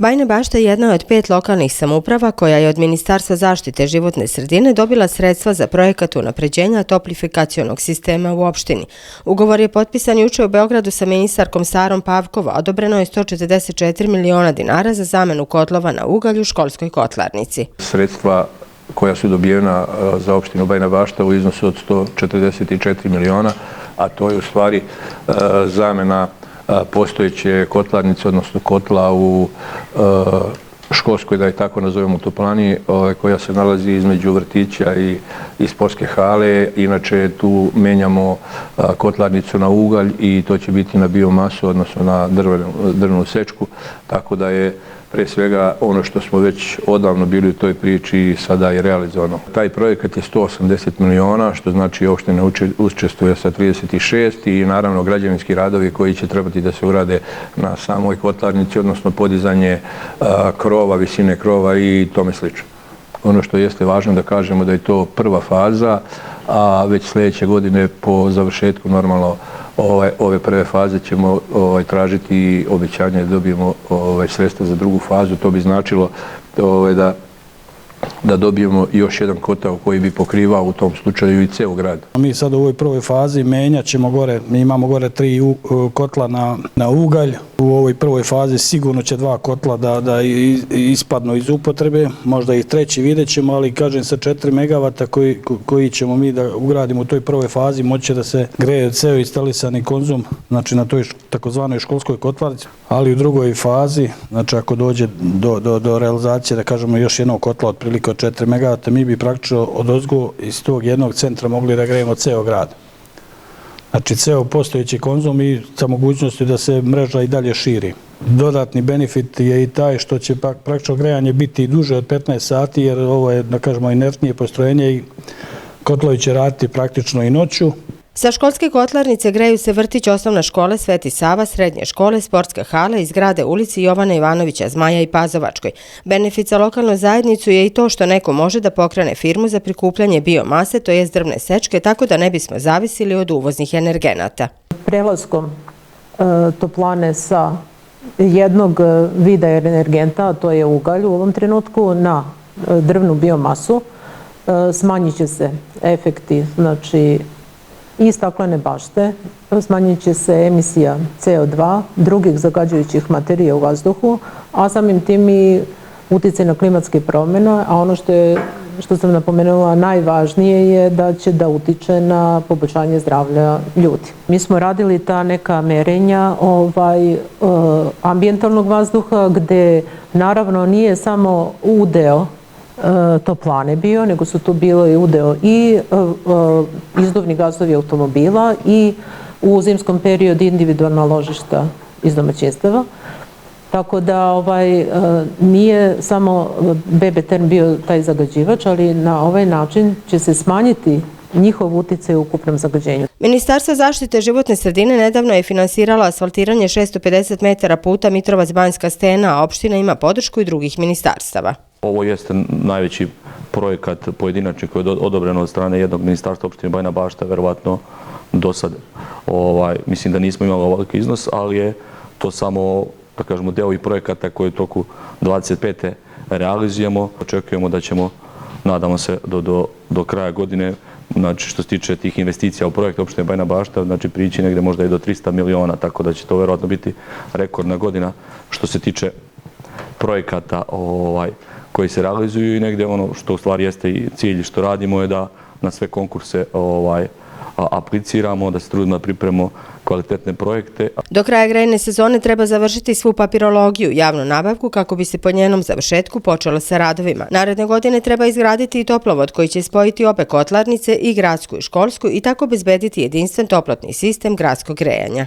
Bajina Bašta je jedna od 5 lokalnih samouprava koja je od Ministarstva zaštite životne sredine dobila sredstva za projekat unapređenja toplifikacionog sistema u opštini. Ugovor je potpisan juče u Beogradu sa ministarkom Sarom Pavkov, a odobreno je 144 miliona dinara za zamenu kotlova na ugalj u školskoj kotlarnici. Sredstva koja su dobijena za opštinu Bajina Bašta u iznosu od 144 miliona, a to je u stvari zamena postojeće kotlarnice, odnosno kotla u školskoj, da je tako nazovemo, toplani, koja se nalazi između vrtića i sportske hale. Inače, tu menjamo kotlarnicu na ugalj i to će biti na biomasu, odnosno na drvnu sečku, tako da je pre svega ono što smo već odavno bili u toj priči sada je realizovano. Taj projekat je 180 miliona, što znači opština učestvuje sa 36 i naravno građevinski radovi koji će trebati da se urade na samoj kotlarnici, odnosno podizanje krova, visine krova i tome slično. Ono što jeste važno da kažemo da je to prva faza, a već sljedeće godine po završetku normalno ove prve faze ćemo tražiti obećanje da dobijemo sredstva za drugu fazu. To bi značilo da dobijemo još jedan kotao koji bi pokrivao u tom slučaju i ceo grad. Mi sad u ovoj prvoj fazi menjat ćemo gore, mi imamo gore 3 kotla na ugalj. U ovoj prvoj fazi sigurno će 2 kotla da ispadnu iz upotrebe, možda i treći vidjet ćemo, ali kažem sa 4 megavata koji ćemo mi da ugradimo u toj prvoj fazi moći da se greje ceo instalisani konzum, znači na toj takozvanoj školskoj kotlarnici, ali u drugoj fazi, znači ako dođe do realizacije, da kažemo još jednog kotla otprilike od 4 megavata, mi bi praktično odozgo iz tog jednog centra mogli da grejemo ceo grad. Znači, ceo postojeći konzum i sa mogućnosti da se mreža i dalje širi. Dodatni benefit je i taj što će praktično grejanje biti duže od 15 sati, jer ovo je, da kažemo, inertnije postrojenje i kotlovi će raditi praktično i noću. Sa školske kotlarnice greju se vrtić osnovna škola Sveti Sava, srednje škole, sportska hala i zgrade ulici Jovana Ivanovića Zmaja i Pazovačkoj. Benefit za lokalnu zajednicu je i to što neko može da pokrene firmu za prikupljanje biomase, to jest drvne sečke, tako da ne bismo zavisili od uvoznih energenata. Prelaskom toplane sa jednog vida energenta, a to je ugalj u ovom trenutku, na drvnu biomasu, smanjit će se efekti, znači i staklene bašte, smanjit će se emisija CO2, drugih zagađujućih materija u vazduhu, a samim tim i uticaj na klimatske promjene, a ono što sam napomenula najvažnije je da će da utiče na poboljšanje zdravlja ljudi. Mi smo radili ta neka merenja ambijentalnog vazduha gde naravno nije samo udeo toplane bio, nego su to bilo i udeo i izduvni gasovi automobila i u zimskom periodu individualna ložišta iz domaćinstava. Tako da nije samo BB bio taj zagađivač, ali na ovaj način će se smanjiti njihov uticaj u ukupnom zagađenju. Ministarstvo zaštite životne sredine nedavno je finansiralo asfaltiranje 650 metara puta Mitrovac-Banjska Stena, a opština ima podršku i drugih ministarstava. Ovo jeste najveći projekat pojedinačni koji je odobren od strane jednog ministarstva opštine Bajina Bašta, verovatno do sad. Mislim da nismo imali ovoliki iznos, ali je to samo, da kažemo, deo i projekata koji u toku 25. realizujemo. Očekujemo da ćemo, nadamo se, do kraja godine, znači što se tiče tih investicija u projekt opštine Bajina Bašta, znači prići negde možda i do 300 miliona, tako da će to verovatno biti rekordna godina što se tiče projekata koji se realizuju i negde ono što u stvari jeste i cilj što radimo je da na sve konkurse apliciramo, da se trudimo da pripremimo kvalitetne projekte. Do kraja grejne sezone treba završiti svu papirologiju, javnu nabavku kako bi se po njenom završetku počelo sa radovima. Naredne godine treba izgraditi i toplovod koji će spojiti obe kotlarnice, i gradsku i školsku, i tako obezbediti jedinstven toplotni sistem gradskog grejanja.